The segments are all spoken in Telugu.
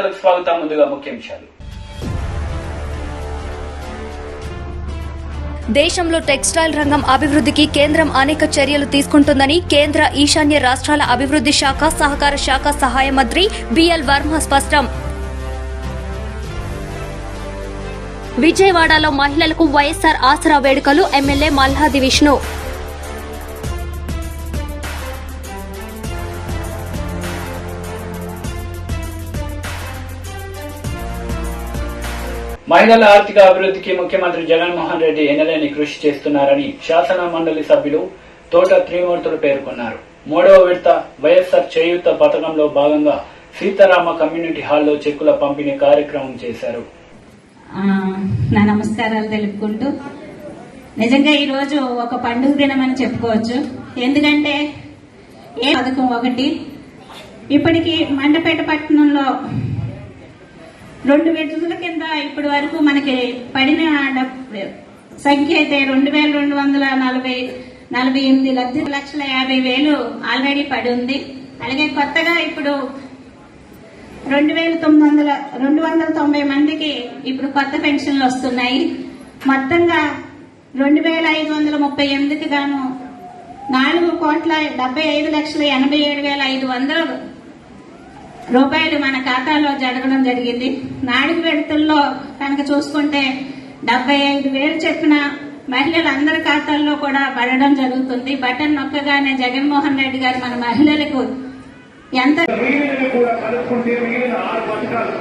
వార్తలకు స్వాగతం. ముందుగా ముఖ్యాంశాలు. దేశంలో టెక్స్టైల్ రంగం అభివృద్ధికి కేంద్రం అనేక చర్యలు తీసుకుంటుందని కేంద్ర ఈశాన్య రాష్ట్రాల అభివృద్ధి శాఖ సహకార శాఖ సహాయ మంత్రి బిఎల్ వర్మ స్పష్టం. విజయవాడలో మహిళలకు వైఎస్సార్ ఆసరా వేడుకలు ఎమ్మెల్యే మల్లాది విష్ణు. మహిళల ఆర్థిక అభివృద్ధికి ముఖ్యమంత్రి జగన్మోహన్ రెడ్డి ఎనలేని కృషి చేస్తున్నారని శాసన మండలి సభ్యులు తోట త్రిమూర్తులు పేర్కొన్నారు. 3వ విడత వైఎస్సార్ చేయూత పథకంలో భాగంగా సీతారామ కమ్యూనిటీ హాల్లో చెక్కుల పంపిణీ కార్యక్రమం చేశారు. నా నమస్కారాలు తెలుపుకుంటూ, నిజంగా ఈరోజు ఒక పండుగ దినం అని చెప్పుకోవచ్చు. ఎందుకంటే ఏ పథకం ఒకటి ఇప్పటికి మండపేట పట్టణంలో 2 విడతల కింద ఇప్పటి వరకు మనకి పడిన సంఖ్య అయితే 2248 లబ్ధి ఆల్రెడీ పడి ఉంది. అలాగే కొత్తగా ఇప్పుడు 290 మందికి ఇప్పుడు కొత్త పెన్షన్లు వస్తున్నాయి. మొత్తంగా 2538కి గాను 4,75,87,500 రూపాయలు మన ఖాతాలో జరగడం జరిగింది. 4 విడతల్లో కనుక చూసుకుంటే 75,000 చెప్పిన మహిళలందరి ఖాతాల్లో కూడా పడడం జరుగుతుంది. బటన్ నొక్కగానే జగన్మోహన్ రెడ్డి గారు మన మహిళలకు ఎంత కూడా కలుపుకుంటే మిగిలిన 6 పథకాలు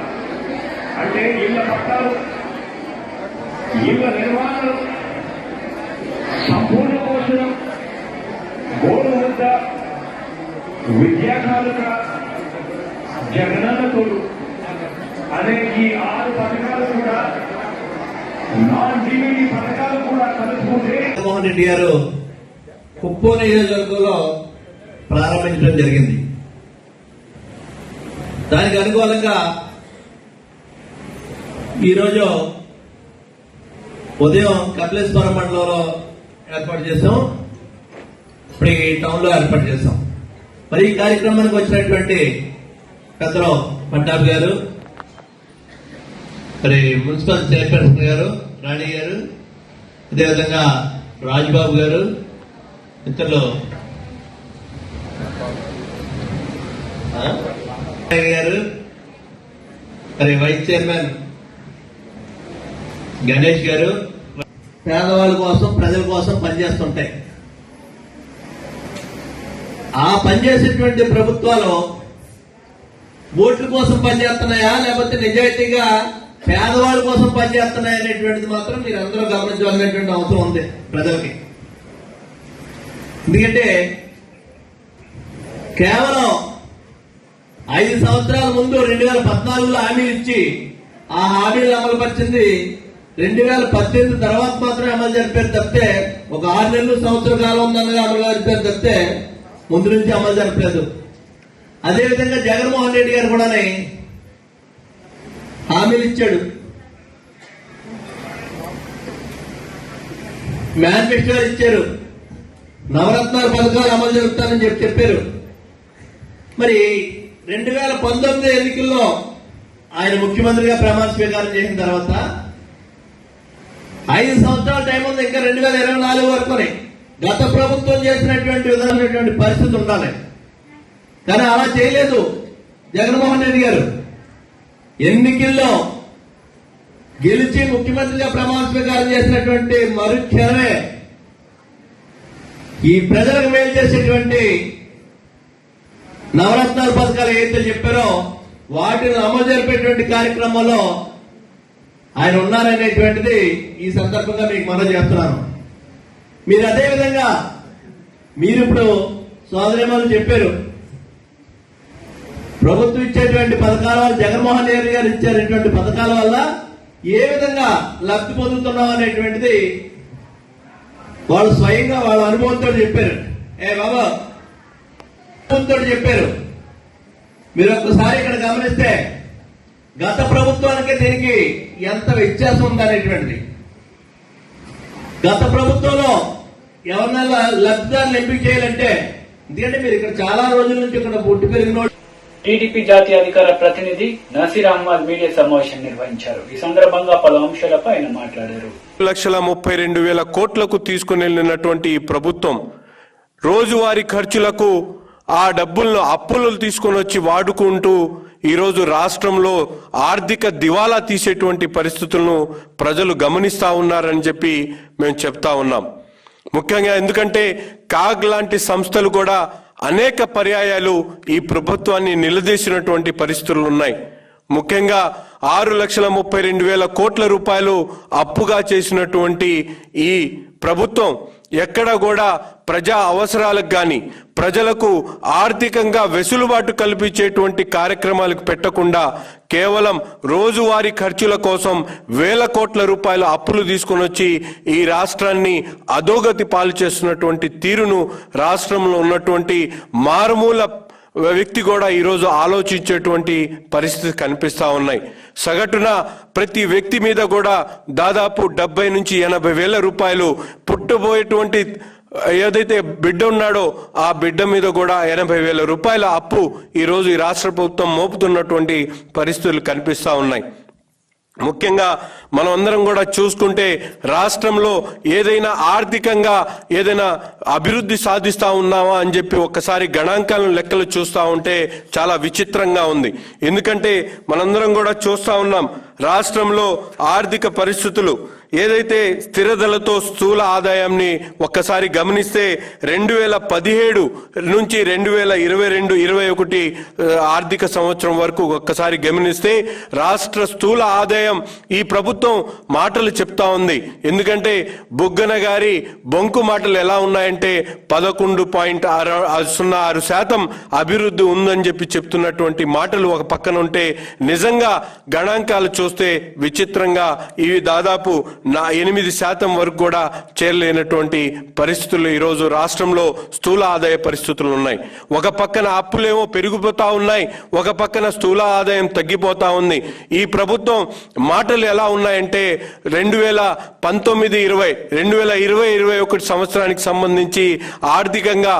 అంటే ఇళ్ల పట్టాలు, ఇళ్ల నిర్మాణాలు, సంపూర్ణ పోషణం, గోరు ముద్ద, విద్యాకాలుక, జగనన్న తోడు అనే ఈ 6 పథకాలు కూడా నాన్ డివిడి పథకాలు కూడా కలుపుకుంటే జగన్మోహన్ రెడ్డి గారు కుప్పం నియోజకవర్గంలో ప్రారంభించడం జరిగింది. దానికి అనుకూలంగా ఈరోజు ఉదయం కపిలేశ్వరం మండలంలో ఏర్పాటు చేశాం, ఇప్పుడు ఈ టౌన్ లో ఏర్పాటు చేశాం. మరి ఈ కార్యక్రమానికి వచ్చినటువంటి పెద్దలు పట్టాభి గారు, మరి మున్సిపల్ చైర్పర్సన్ గారు రాణి గారు, అదేవిధంగా రాజ్బాబు గారు, ఇతరులు గారు, మరి వైస్ చైర్మన్ గణేష్ గారు, పేదవాళ్ళ కోసం ప్రజల కోసం పనిచేస్తుంటాయి. ఆ పనిచేసేటువంటి ప్రభుత్వాలు ఓట్ల కోసం పనిచేస్తున్నాయా లేకపోతే నిజాయితీగా పేదవాళ్ళ కోసం పనిచేస్తున్నాయా అనేటువంటిది మాత్రం మీరు అందరూ గమనించవలసినటువంటి అవసరం ఉంది ప్రజలకి. ఎందుకంటే కేవలం 5 సంవత్సరాల ముందు 2014లో హామీలు ఇచ్చి ఆ హామీలు అమలు పరిచింది 2018 తర్వాత మాత్రమే అమలు జరిపారు తప్పితే, ఒక 6 నెలలు సంవత్సర కాలం ఉందన్నగా అమలు జరిపారు తప్పితే ముందు నుంచి అమలు జరపలేదు. అదేవిధంగా జగన్మోహన్ రెడ్డి గారు కూడా హామీలు ఇచ్చాడు, మేనిఫెస్టో ఇచ్చారు, నవరత్నాల పథకాలు అమలు జరుపుతానని చెప్పారు. మరి 2019 ఎన్నికల్లో ఆయన ముఖ్యమంత్రిగా ప్రమాణ స్వీకారం చేసిన తర్వాత 5 సంవత్సరాల టైం ఉంది, ఇంకా 2024 వరకునే గత ప్రభుత్వం చేసినటువంటి విధమైనటువంటి పరిస్థితి ఉండాలి. కానీ అలా చేయలేదు జగన్మోహన్ రెడ్డి గారు. ఎన్నికల్లో గెలిచి ముఖ్యమంత్రిగా ప్రమాణ స్వీకారం చేసినటువంటి మరుక్షణమే ఈ ప్రజలకు మేలు చేసేటువంటి నవరత్నాల పథకాలు ఏదైతే చెప్పారో వాటిని అమలు జరిపేటువంటి కార్యక్రమంలో ఆయన ఉన్నారనేటువంటిది ఈ సందర్భంగా మీకు మనం చేస్తున్నాను. మీరు అదేవిధంగా మీరు ఇప్పుడు సోదరిమణులు చెప్పారు, ప్రభుత్వం ఇచ్చేటువంటి పథకాల వల్ల, జగన్మోహన్ రెడ్డి గారు ఇచ్చేటువంటి పథకాల వల్ల ఏ విధంగా లబ్ధి పొందుతున్నాం అనేటువంటిది వాళ్ళు స్వయంగా వాళ్ళ అనుభవంతో చెప్పారు. అనుభవంతో చెప్పారు. మీరు ఒక్కసారి ఇక్కడ గమనిస్తే గత ప్రభుత్వానికి దీనికి ఎంత వ్యత్యాసం ఉందనేటువంటిది. గత ప్రభుత్వంలో ఎవరినైనా లబ్ధిదారులు ఎంపిక చేయాలంటే, ఎందుకంటే మీరు ఇక్కడ చాలా రోజుల నుంచి ఇక్కడ పుట్టి పెరిగిన టీడీపీ జాతీయ అధికార ప్రతినిధి నసీర్ అహ్మద్ మీడియా సమావేశం నిర్వహించారు. ఈ సందర్భంగా పలు అంశాలపై ఆయన మాట్లాడారు. 1,32,000 కోట్లకు తీసుకుని వెళ్ళినటువంటి ఈ ప్రభుత్వం రోజువారీ ఖర్చులకు ఆ డబ్బులను అప్పులు తీసుకొని వచ్చి వాడుకుంటూ ఈరోజు రాష్ట్రంలో ఆర్థిక దివాలా తీసేటువంటి పరిస్థితులను ప్రజలు గమనిస్తా ఉన్నారని చెప్పి మేము చెప్తా ఉన్నాం. ముఖ్యంగా ఎందుకంటే కాగ్ లాంటి సంస్థలు కూడా అనేక పర్యాయాలు ఈ ప్రభుత్వాన్ని నిలదీసినటువంటి పరిస్థితులు ఉన్నాయి. ముఖ్యంగా 6,32,000 కోట్ల రూపాయలు అప్పుగా చేసినటువంటి ఈ ప్రభుత్వం ఎక్కడ కూడా ప్రజా అవసరాలకు గాని ప్రజలకు ఆర్థికంగా వెసులుబాటు కల్పించేటువంటి కార్యక్రమాలకు పెట్టకుండా కేవలం రోజువారీ ఖర్చుల కోసం 1,000 కోట్ల రూపాయల అప్పులు తీసుకొని వచ్చి ఈ రాష్ట్రాన్ని అధోగతి పాలు చేస్తున్నటువంటి తీరును రాష్ట్రంలో ఉన్నటువంటి మారుమూల వ్యక్తి కూడా ఈరోజు ఆలోచించేటువంటి పరిస్థితి కనిపిస్తా ఉన్నాయి. సగటున ప్రతి వ్యక్తి మీద కూడా దాదాపు 70 నుంచి 80 వేల రూపాయలు పుట్టబోయేటువంటి ఏదైతే బిడ్డ ఉన్నాడో ఆ బిడ్డ మీద కూడా 80 వేల రూపాయల అప్పు ఈరోజు ఈ రాష్ట్ర ప్రభుత్వం మోపుతున్నటువంటి పరిస్థితులు కనిపిస్తా ఉన్నాయి. ముఖ్యంగా మనం అందరం కూడా చూసుకుంటే రాష్ట్రంలో ఏదైనా ఆర్థికంగా ఏదైనా అభివృద్ధి సాధిస్తా ఉన్నామా అని చెప్పి ఒక్కసారి గణాంకాలను లెక్కలు చూస్తా ఉంటే చాలా విచిత్రంగా ఉంది. ఎందుకంటే మనందరం కూడా చూస్తా ఉన్నాం రాష్ట్రంలో ఆర్థిక పరిస్థితులు ఏదైతే స్థిరధరలతో స్థూల ఆదాయాన్ని ఒక్కసారి గమనిస్తే 2017 నుంచి 2022-21 ఆర్థిక సంవత్సరం వరకు ఒక్కసారి గమనిస్తే రాష్ట్ర స్థూల ఆదాయం ఈ ప్రభుత్వం మాటలు చెప్తా ఉంది. ఎందుకంటే బుగ్గన గారి బొంకు మాటలు ఎలా ఉన్నాయంటే 11.06% అభివృద్ధి ఉందని చెప్పి చెప్తున్నటువంటి మాటలు ఒక పక్కన ఉంటే నిజంగా గణాంకాలు చూస్తే విచిత్రంగా ఇవి దాదాపు 8% వరకు కూడా చేరలేనటువంటి పరిస్థితులు ఈరోజు రాష్ట్రంలో స్థూల ఆదాయ పరిస్థితులు ఉన్నాయి. ఒక పక్కన అప్పులేమో పెరిగిపోతా ఉన్నాయి, ఒక పక్కన స్థూల ఆదాయం తగ్గిపోతా ఉంది. ఈ ప్రభుత్వం మాటలు ఎలా ఉన్నాయంటే 2019-20 2020-21 సంవత్సరానికి సంబంధించి ఆర్థికంగా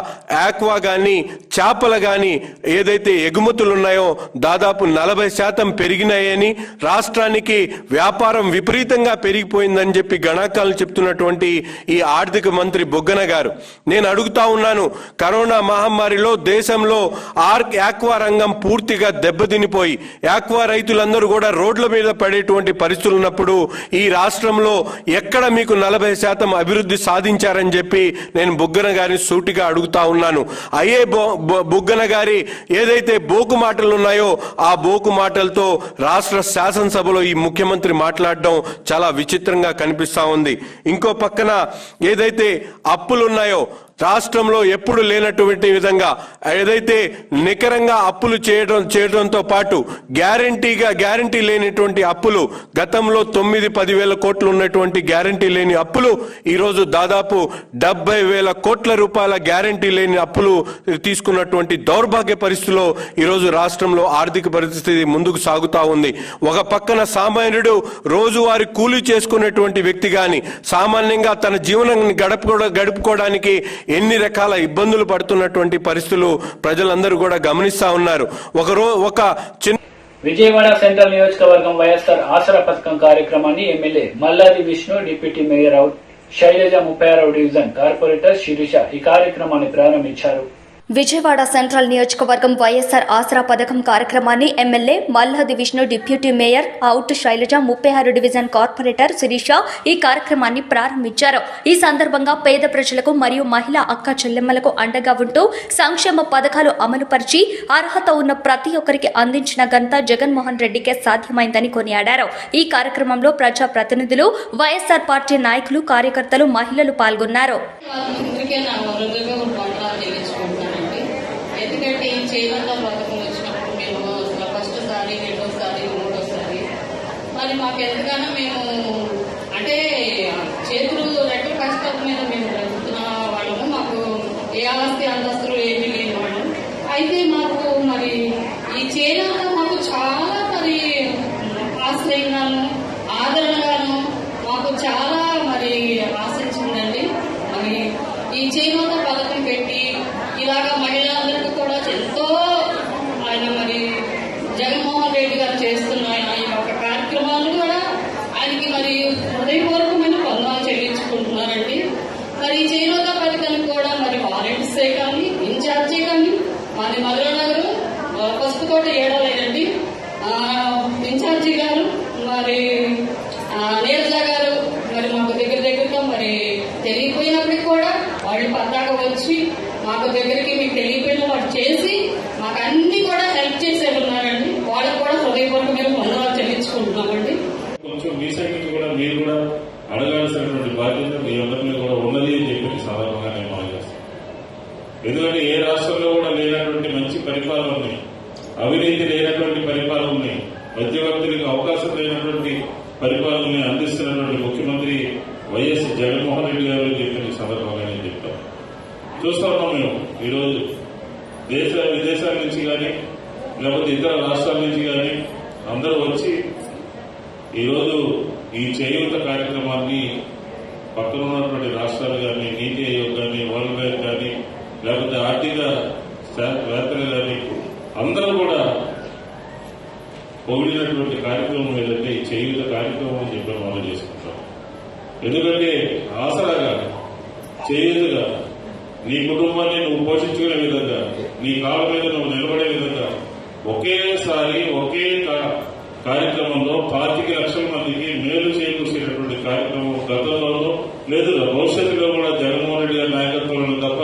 ఆక్వా గాని చేపలు గాని ఏదైతే ఎగుమతులు ఉన్నాయో దాదాపు 40% పెరిగినాయని, రాష్ట్రానికి వ్యాపారం విపరీతంగా పెరిగిపోయిందని చెప్పి గణాంకాలు చెప్తున్నటువంటి ఈ ఆర్థిక మంత్రి బుగ్గన గారు, నేను అడుగుతా ఉన్నాను, కరోనా మహమ్మారిలో దేశంలో ఆక్వా రంగం పూర్తిగా దెబ్బతినిపోయి ఆక్వా రైతులందరూ కూడా రోడ్ల మీద పడేటువంటి పరిస్థితులు ఉన్నప్పుడు ఈ రాష్ట్రంలో ఎక్కడ మీకు 40% అభివృద్ధి సాధించారని చెప్పి నేను బుగ్గన గారిని సూటిగా అడుగుతా ఉన్నాను. అయ్యే బుగ్గన గారి ఏదైతే బోకు మాటలు ఉన్నాయో ఆ బోకు మాటలతో రాష్ట్ర శాసనసభలో ఈ ముఖ్యమంత్రి మాట్లాడడం చాలా విచిత్రంగా కనిపిస్తా ఉంది. ఇంకో పక్కన ఏదైతే అప్పులున్నాయో రాష్ట్రంలో ఎప్పుడు లేనటువంటి విధంగా ఏదైతే నికరంగా అప్పులు చేయడంతో పాటు గ్యారంటీ లేనిటువంటి అప్పులు గతంలో 9-10 వేల కోట్లు ఉన్నటువంటి గ్యారంటీ లేని అప్పులు ఈరోజు దాదాపు 70,000 కోట్ల రూపాయల గ్యారంటీ లేని అప్పులు తీసుకున్నటువంటి దౌర్భాగ్య పరిస్థితిలో ఈరోజు రాష్ట్రంలో ఆర్థిక పరిస్థితి ముందుకు సాగుతా ఉంది. ఒక పక్కన సామాన్యుడు రోజువారీ కూలీ చేసుకునేటువంటి వ్యక్తి గాని సామాన్యంగా తన జీవనాన్ని గడుపుకోవడానికి ఎన్ని రకాల ఇబ్బందులు పడుతున్నటువంటి పరిస్థితులు ప్రజలందరూ కూడా గమనిస్తా ఉన్నారు. విజయవాడ సెంట్రల్ నియోజకవర్గం వైఎస్ఆర్ ఆసరా పథకం కార్యక్రమాన్ని MLA Malladi Vishnu, deputy mayor Sailaja, 36వ డివిజన్ కార్పొరేటర్ శిరీష ఈ కార్యక్రమాన్ని ప్రారంభించారు. విజయవాడ సెంట్రల్ నియోజకవర్గం వైఎస్ఆర్ ఆసరా పథకం కార్యక్రమాన్ని MLA Malladi Vishnu, deputy mayor Sailaja, 36 division corporator Sirisha ఈ కార్యక్రమాన్ని ప్రారంభించారు. ఈ సందర్భంగా పేద ప్రజలకు మరియు మహిళా అక్క చెల్లెమ్మలకు అండగా ఉంటూ సంక్షేమ పథకాలు అమలు పరిచి అర్హత ఉన్న ప్రతి ఒక్కరికి అందించిన ఘనత జగన్మోహన్ రెడ్డికే సాధ్యమైందని కొనియాడారు. ఈ కార్యక్రమంలో ప్రజా ప్రతినిధులు, వైఎస్ఆర్ పార్టీ నాయకులు, కార్యకర్తలు, మహిళలు పాల్గొన్నారు. ఎందుకంటే ఈ చేనేత పథకం వచ్చినప్పుడు మేము ఫస్ట్ సారి, రెండోసారి, మూడోసారి మరి మాకు ఎంతగానో మేము అంటే చేతులు రెట్ల కష్టాల మీద మేము బ్రతుకుతున్న వాళ్ళము. మాకు ఏ ఆస్తి అంతస్తులు ఏమీ లేని వాళ్ళం. అయితే మాకు మరి ఈ చేనేత మాకు చాలా మరి ఆశ్రయంగాను, ఆదరణగాను మాకు చాలా మరి ఆశించిందండి. మరి ఈ చేనేత పథకం పెట్టి ఇలాగా మహిళలందరికీ కూడా ఎంతో ఆయన మరి మరి నీరజ గారు మరి మాకు దగ్గరగా మరి తెలియపోయినప్పటికీ కూడా వాళ్ళు పద్దాక వచ్చి మాకు దగ్గరికి మీకు తెలియపోయిన వాళ్ళు చేసి మాకు అన్ని కూడా హెల్ప్ చేసేది ఉన్నారండి. వాళ్ళకు కూడా హృదయపూర్వకమైన వందనాలు చెల్లించుకుంటున్నామండి. కొంచెం మీ సైడ్ నుంచి కూడా మీరు కూడా అడగాల్సినటువంటి బాధ్యత మీ అందరినీ కూడా ఉన్నది అని చెప్పి సాధారణంగా నేను మనం చేస్తాను. ఎందుకంటే ఏ రాష్ట్రంలో కూడా లేనటువంటి మంచి పరిపాలన ఉన్నాయి, అవినీతి లేనటువంటి పరిపాలన ఉన్నాయి, మధ్యవర్తులకు అవకాశం లేనటువంటి పరిపాలనని అందిస్తున్నటువంటి ముఖ్యమంత్రి వైఎస్ జగన్మోహన్ రెడ్డి గారు అని చెప్పిన సందర్భంగా నేను చెప్తాను. చూస్తా ఉన్నాం మేము ఈరోజు విదేశాల నుంచి కానీ లేకపోతే ఇతర రాష్ట్రాల నుంచి కానీ అందరూ వచ్చి ఈరోజు ఈ చేయూత కార్యక్రమాన్ని పక్కన ఉన్నటువంటి రాష్ట్రాలు కానీ, నీతి ఆయోగ్ కానీ, వరల్డ్ బ్యాంక్ కానీ, లేకపోతే ఆర్థిక వేత్తలు కానీ అందరూ కూడా పొగిడినటువంటి కార్యక్రమం ఏదంటే ఈ చేయూత కార్యక్రమం అని చెప్పి మనం చేసుకుంటాం. ఎందుకంటే ఆసరాగా చేయూతగా నీ కుటుంబాన్ని నువ్వు పోషించుకునే విధంగా, నీ కాళ్ళ మీద నువ్వు నిలబడే విధంగా ఒకేసారి ఒకే కార్యక్రమంలో 25 లక్షల మందికి మేలు చేకూర్చేటటువంటి కార్యక్రమం గతంలోనూ లేదు, భవిష్యత్తులో కూడా జగన్మోహన్ రెడ్డి గారి నాయకత్వంలో తప్ప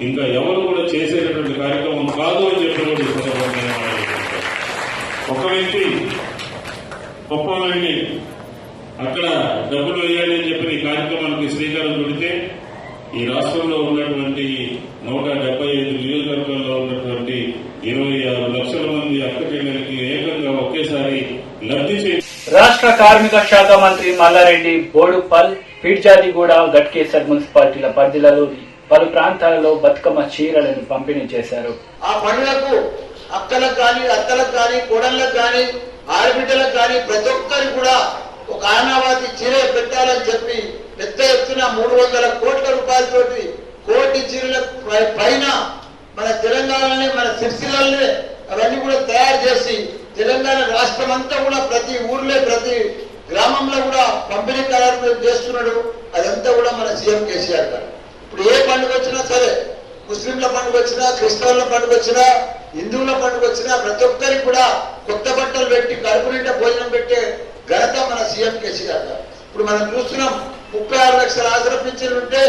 ఇంకా ఎవరు కూడా చేసేటటువంటి కార్యక్రమం కాదు అని చెప్పినటువంటి సందర్భంగా ఒక వ్యక్తి గొప్ప వెళ్ళి అక్కడ డబ్బులు వేయాలి అని చెప్పి ఈ కార్యక్రమానికి శ్రీకారం చుడితే ఈ రాష్ట్రంలో ఉన్నటువంటి 175 నియోజకవర్గాల్లో ఉన్నటువంటి 26 లక్షల మంది అక్కచెల్లెలకి ఏకంగా ఒకేసారి లబ్ధి రాష్ట్ర కార్మిక శాఖ మంత్రి మల్లారెడ్డి బోడుపల్, పీడ్జాదిగూడ, గట్కేసర్ మున్సిపాలిటీల పరిధిలో పలు ప్రాంతాలలో బతుకమ్మ చీరలను పంపిణీ చేశారు. ఆ పనులకు అక్కలకు కానీ, అత్తలకు కానీ, కోడళ్లకు కానీ, ఆడబిడ్డలకు కానీ ప్రతి ఒక్కరికి కూడా ఒక ఆనావాతి చీర పెట్టాలని చెప్పి పెద్ద ఎత్తున 300 కోట్ల రూపాయలతోటి కోటి చీరల పైన మన తెలంగాణని, మన సిరిసిల్లల్ని అవన్నీ కూడా తయారు చేసి తెలంగాణ రాష్ట్రం అంతా కూడా ప్రతి ఊర్లో ప్రతి గ్రామంలో కూడా పంపిణీ కార్యక్రమం చేస్తున్నాడు. అదంతా కూడా మన సీఎం కేసీఆర్ గారు. ఇప్పుడు ఏ పండుగ వచ్చినా సరే, ముస్లింల పండుగ వచ్చినా, క్రిస్టియన్ల పండుగ వచ్చినా, హిందువుల పండుగ వచ్చినా ప్రతి ఒక్కరికి కూడా కొత్త బట్టలు పెట్టి కడుపు నిండా భోజనం పెట్టే ఘనత మన సీఎం కేసీఆర్ గారు. ఇప్పుడు మనం చూస్తున్నాం 36 లక్షల ఆసరా పింఛన్లు ఉంటే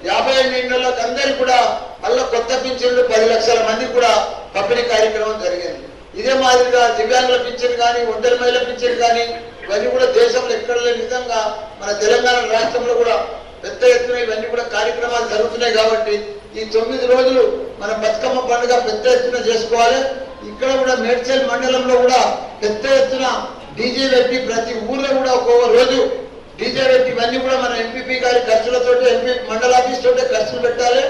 55 ఏళ్లకు అందరికి కూడా మళ్ళీ కొత్త పింఛన్లు 10 లక్షల మంది కూడా పంపిణీ కార్యక్రమం జరిగింది. ఇదే మాదిరిగా దివ్యాంగుల పింఛన్ కానీ, ఒంటరి మహిళల పింఛన్ కానీ ఇవన్నీ కూడా దేశంలో ఎక్కడ లేని విధంగా మన తెలంగాణ రాష్ట్రంలో కూడా పెద్ద ఎత్తున ఇవన్నీ కూడా కార్యక్రమాలు జరుగుతున్నాయి. కాబట్టి ఈ 9 రోజులు మన బతుకమ్మ పండుగ పెద్ద ఎత్తున చేసుకోవాలి. ఇక్కడ కూడా మేడ్చల్ మండలంలో కూడా పెద్ద ఎత్తున డీజే పెట్టి ప్రతి ఊర్లో కూడా ఒక్కొక్క రోజు డీజే పెట్టి ఇవన్నీ కూడా మన ఎంపీపీ గారి ఖర్చులతోటి, ఎంపీ మండల ఆఫీస్ తోటే ఖర్చులు పెట్టాలి.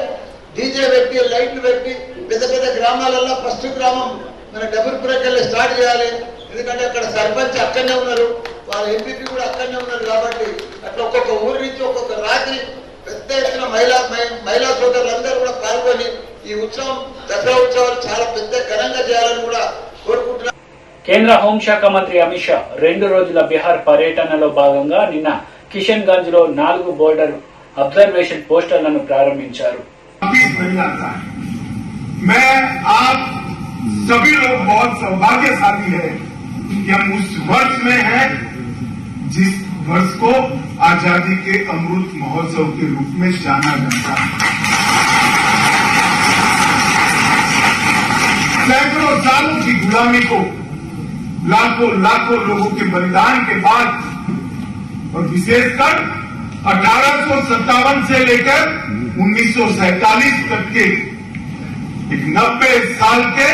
డీజే పెట్టి, లైట్లు పెట్టి పెద్ద పెద్ద గ్రామాలలో ఫస్ట్ గ్రామం మన డబుల్పురకెళ్ళి స్టార్ట్ చేయాలి. ఎందుకంటే అక్కడ సర్పంచ్ అక్కడనే ఉన్నారు, వాళ్ళ ఎంపీపీ కూడా అక్కడనే ఉన్నారు. కాబట్టి అట్లా ఒక్కొక్క ఊరి నుంచి ఒక్కొక్క రాత్రి పెద్ద ఎత్తున మహిళా సోదరులందరూ కూడా పాల్గొని ఈ ఉత్సవం, దసరా ఉత్సవాలు చాలా పెద్ద ఘనంగా చేయాలని కూడా కోరుకుంటున్నారు. కేంద్ర హోంశాఖ మంత్రి అమిత్ షా 2 రోజుల బీహార్ పర్యటనలో భాగంగా నిన్న కిషన్ గంజ్ లో 4 బోర్డర్ అబ్జర్వేషన్ పోస్టర్లను ప్రారంభించారు. सभी लोग बहुत सौभाग्यशाली है कि हम उस वर्ष में हैं जिस वर्ष को आजादी के अमृत महोत्सव के रूप में जाना जाता है। सैकड़ों सालों की गुलामी को लाखों लोगों के बलिदान के बाद और विशेषकर 1857 से लेकर 1947 तक के 90 साल के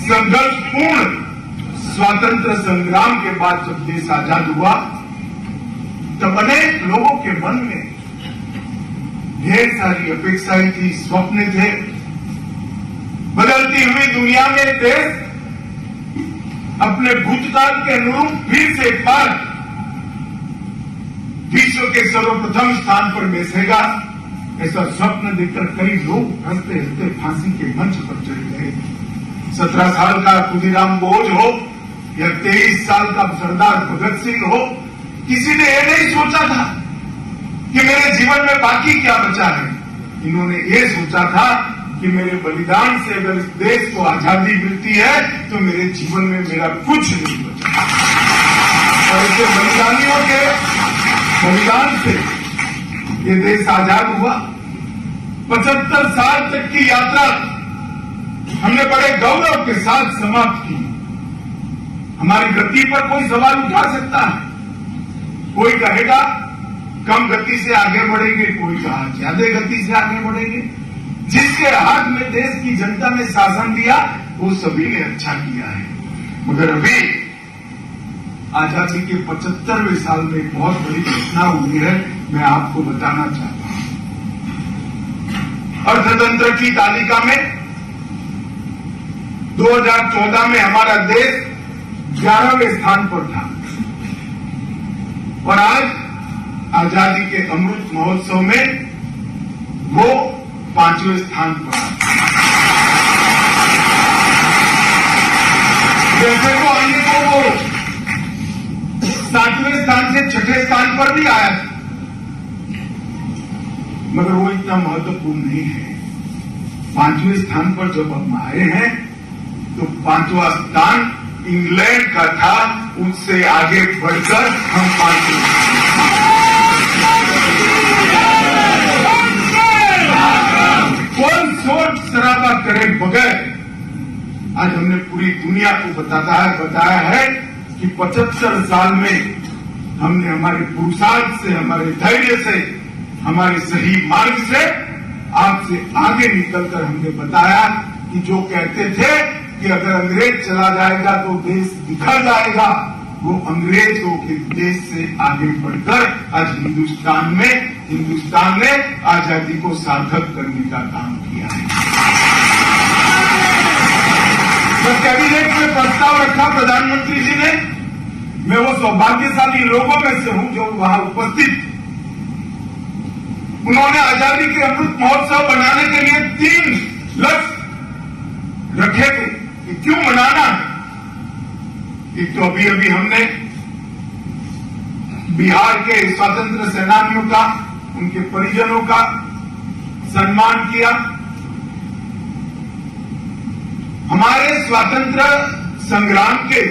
संघर्षपूर्ण स्वातंत्र संग्राम के बाद जब देश आजाद हुआ तब अनेक लोगों के मन में ढेर सारी अपेक्षाएं थी, स्वप्न थे। बदलती हुई दुनिया में देश अपने भूतकाल के अनुरूप फिर से एक बार विश्व के सर्वप्रथम स्थान पर बैठेगा, ऐसा स्वप्न देखकर कई लोग हंसते हंसते फांसी के मंच पर चले गए। 17 साल का खुदीराम बोझ हो या 23 साल का सरदार भगत सिंह हो, किसी ने ये नहीं सोचा था कि मेरे जीवन में बाकी क्या बचा है। इन्होंने ये सोचा था कि मेरे बलिदान से अगर इस देश को आजादी मिलती है तो मेरे जीवन में मेरा कुछ नहीं बचा। और ऐसे बलिदानियों के बलिदान से ये देश आजाद हुआ। 75 साल तक की यात्रा हमने बड़े गौरव के साथ समाप्त की। हमारी गति पर कोई सवाल उठा सकता है, कोई कहेगा कम गति से आगे बढ़ेंगे, कोई कहा ज्यादा गति से आगे बढ़ेंगे। जिसके हाथ में देश की जनता ने शासन दिया वो सभी ने अच्छा किया है। मगर अभी आजादी के 75वें साल में बहुत बड़ी घटना हुई है, मैं आपको बताना चाहता हूं। अर्थतंत्र की तालिका में 2014 में हमारा देश 11वें स्थान पर था और आज आजादी के अमृत महोत्सव में वो 5वें स्थान पर है। जैसे वो अन्य को वो 7वें स्थान से 6ठे स्थान पर भी आया था, मगर वो इतना महत्वपूर्ण नहीं है। 5वें स्थान पर जब हम आए हैं तो 5वां स्थान इंग्लैंड का था, उससे आगे बढ़कर हम 5वें। कौन सोच सराबा करे बगैर आज हमने पूरी दुनिया को बताया है कि 75 साल में हमने हमारे पुरुषार्थ से, हमारे धैर्य से, हमारे सही मार्ग से आपसे आगे निकलकर हमने बताया कि जो कहते थे कि अगर अंग्रेज चला जाएगा तो देश बिखर जाएगा, वो अंग्रेजों के देश से आगे बढ़कर आज हिंदुस्तान ने आजादी को सार्थक करने का काम किया है। तो कैबिनेट में प्रस्ताव रखा प्रधानमंत्री जी ने, मैं वो सौभाग्यशाली लोगों में से हूं जो वहां उपस्थित। उन्होंने आजादी के अमृत महोत्सव बनाने के लिए 3 लक्ष्य रखे थे कि क्यों मनाना है। एक तो अभी हमने बिहार के स्वतंत्र सेनानियों का, उनके परिजनों का सम्मान किया। हमारे स्वतंत्र संग्राम के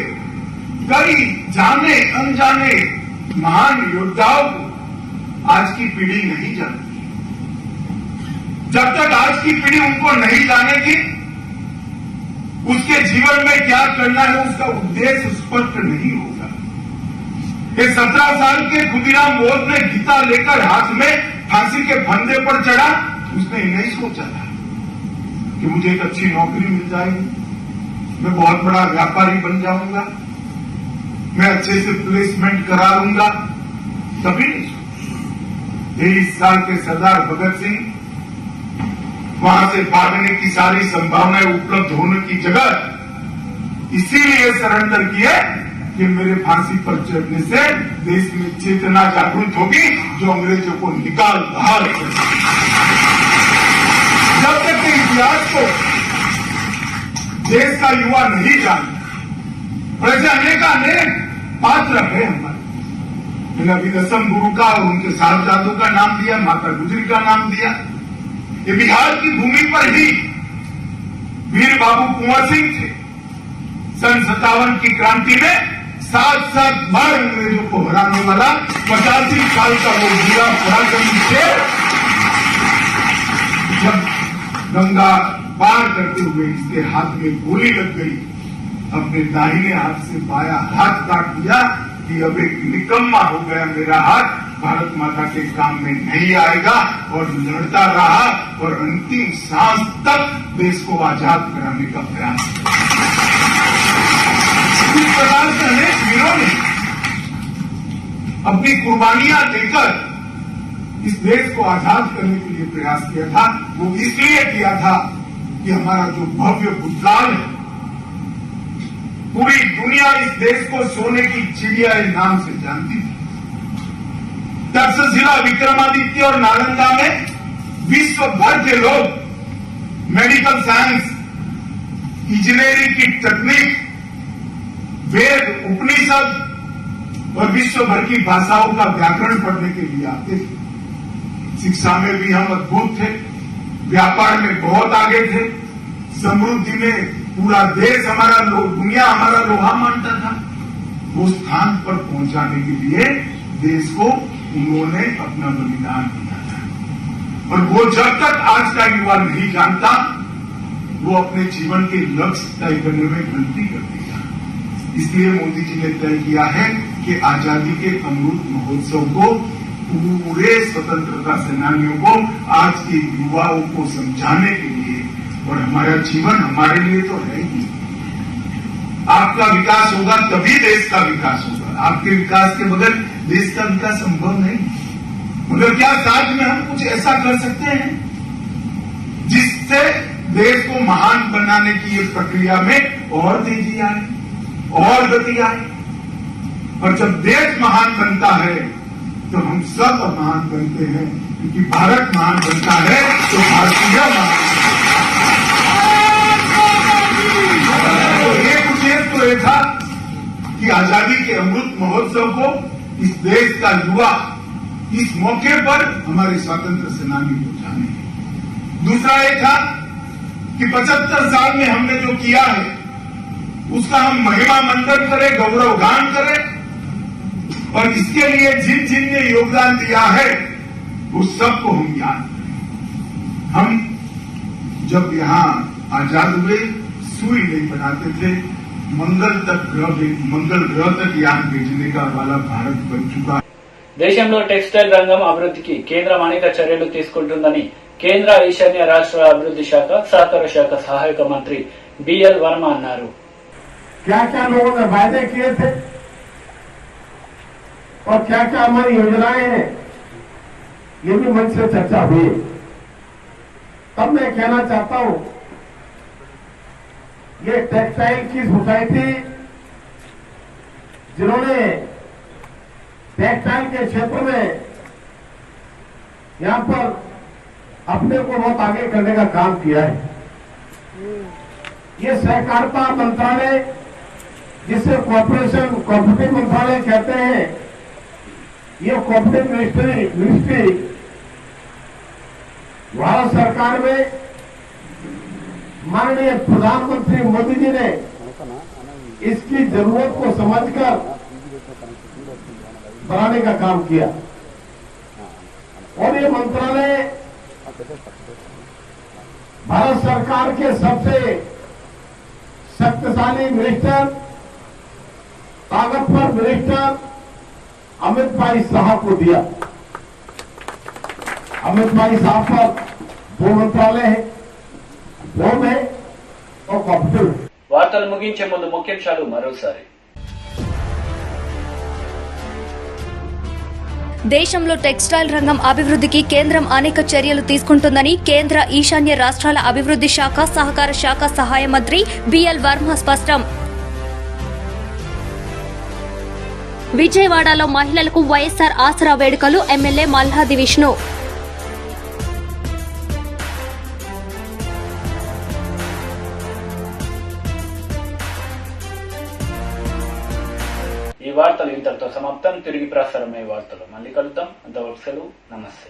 कई जाने अनजाने महान योद्धाओं को आज की पीढ़ी नहीं जानती। जब तक आज की पीढ़ी उनको नहीं जानेगी, उसके जीवन में क्या करना है उसका उद्देश्य स्पष्ट नहीं होगा। ये 17 साल के खुदीराम बोस ने गीता लेकर हाथ में फांसी के फंदे पर चढ़ा, उसने नहीं सोचा था कि मुझे एक अच्छी नौकरी मिल जाएगी, मैं बहुत बड़ा व्यापारी बन जाऊंगा, मैं अच्छे से प्लेसमेंट करा लूंगा। कभी नहीं सोचा। 23 साल के सरदार भगत सिंह वहां से भागने की सारी संभावनाएं उपलब्ध होने की जगह इसीलिए सरेंडर किए कि मेरे फांसी पर चढ़ने से देश में चेतना जागृत होगी जो अंग्रेजों को निकाल बाहर कर। जब तक के इतिहास को देश का युवा नहीं जानता, वैसे अनेक पात्र है हमारे। मैंने अभी दसम गुरु का और उनके साहबजादों का नाम दिया, माता गुजरी का नाम दिया। ये बिहार की भूमि पर ही वीर बाबू कुंवर सिंह थे। सन 57 की क्रांति में 7 बार अंग्रेजों को हराने वाला 85 साल का वो वीरा पराक्रमी थे। जब गंगा पार करते हुए इसके हाथ में गोली लग गई, अपने दाहिने हाथ से बाया हाथ काट दिया कि अब एक निकम्मा हो गया मेरा हाथ, भारत माता के काम में नहीं आएगा, और लड़ता रहा और अंतिम सांस तक देश को आजाद कराने का प्रयास किया। इस प्रकार से अनेक वीरों ने अपनी कुर्बानियां देकर इस देश को आजाद करने के लिए प्रयास किया था। वो इसलिए किया था कि हमारा जो भव्य भूतकाल है, पूरी दुनिया इस देश को सोने की चिड़िया के नाम से जानती थी। तक्षशिला, विक्रमादित्य और नालंदा में विश्व भर के लोग मेडिकल साइंस, इंजीनियरिंग की तकनीक, वेद, उपनिषद और विश्व भर की भाषाओं का व्याकरण पढ़ने के लिए आते थे। शिक्षा में भी हम अद्भुत थे, व्यापार में बहुत आगे थे, समृद्धि में पूरा देश हमारा, दुनिया हमारा लोहा मानता था। वो स्थान पर पहुंचाने के लिए देश को उन्होंने अपना बलिदान दिया था। और वो जब तक आज का युवा नहीं जानता, वो अपने जीवन के लक्ष्य तय करने में गलती कर देगा। इसलिए मोदी जी ने तय किया है कि आजादी के अमृत महोत्सव को पूरे स्वतंत्रता सेनानियों को, आज के युवाओं को समझाने के लिए, और हमारा जीवन हमारे लिए तो है ही। आपका विकास होगा तभी देश का विकास होगा। आपके विकास के बगैर देश का विकास संभव नहीं। मगर क्या साथ में हम कुछ ऐसा कर सकते हैं जिससे देश को महान बनाने की ये प्रक्रिया में और तेजी आए, और गति आए। और जब देश महान बनता है तो हम सब महान बनते हैं, क्योंकि भारत महान बनता है तो भारतीय महान। तो एक उद्देश्य तो यह था कि आजादी के अमृत महोत्सव को इस देश का युवा इस मौके पर हमारे स्वतंत्र सेनानी को जाने। दूसरा ये था कि 75 साल में हमने जो किया है उसका हम महिमा मंडन करें, गौरव गान करें, और इसके लिए जिन जिन ने योगदान दिया है उस सबको हम याद करें। हम जब यहाँ आजाद हुए सुई नहीं बनाते थे, मंगल ग्रह तक यान भेजने का वाला भारत बन चुका है। దేశంలో టెక్స్టైల్ రంగం అభివృద్ధికి కేంద్రం అనేక చర్యలు తీసుకుంటుందని కేంద్ర ఈశాన్య రాష్ట్రాల అభివృద్ధి శాఖ సహకార శాఖ సహాయక మంత్రి బిఎల్ వర్మ అన్నారు। क्या क्या लोगों ने वायदे किए थे और क्या क्या हमारी योजनाएं हैं, ये भी मंच से चर्चा हुई। तब मैं कहना चाहता हूं, ये टेक्सटाइल की सोसाइटी जिन्होंने टेक्सटाइल के क्षेत्र में यहां पर अपने को बहुत आगे करने का काम किया है, ये सहकारिता मंत्रालय, जिसे कोऑपरेटिव मंत्रालय कहते हैं, ये कोऑपरेटिव मिनिस्ट्री भारत सरकार में माननीय प्रधानमंत्री मोदी जी ने इसकी जरूरत को समझकर बनाने का काम किया। और ये मंत्रालय भारत सरकार के सबसे शक्तिशाली मिनिस्टर, ताकतवर मिनिस्टर अमित भाई साहब को दिया। अमित भाई साहब पर 2 मंत्रालय है, होम है और कॉपरेटिव। వార్తలు ముగించే ముందు ముఖ్యాంశాలు మరోసారి। దేశంలో టెక్స్టైల్ రంగం అభివృద్ధికి కేంద్రం అనేక చర్యలు తీసుకుంటుందని కేంద్ర ఈశాన్య రాష్ట్రాల అభివృద్ధి శాఖ సహకార శాఖ సహాయ మంత్రి బిఎల్ వర్మ స్పష్టం। విజయవాడలో మహిళలకు వైఎస్సార్ ఆసరా వేడుకలు, ఎమ్మెల్యే మల్లాది విష్ణు। ఈ వార్తలు ఇంతటితో సమాప్తం। తిరిగి ప్రసారమయ్యే వార్తలు మళ్ళీ కలుద్దాం। అంతవరకు సెలవు, నమస్తే।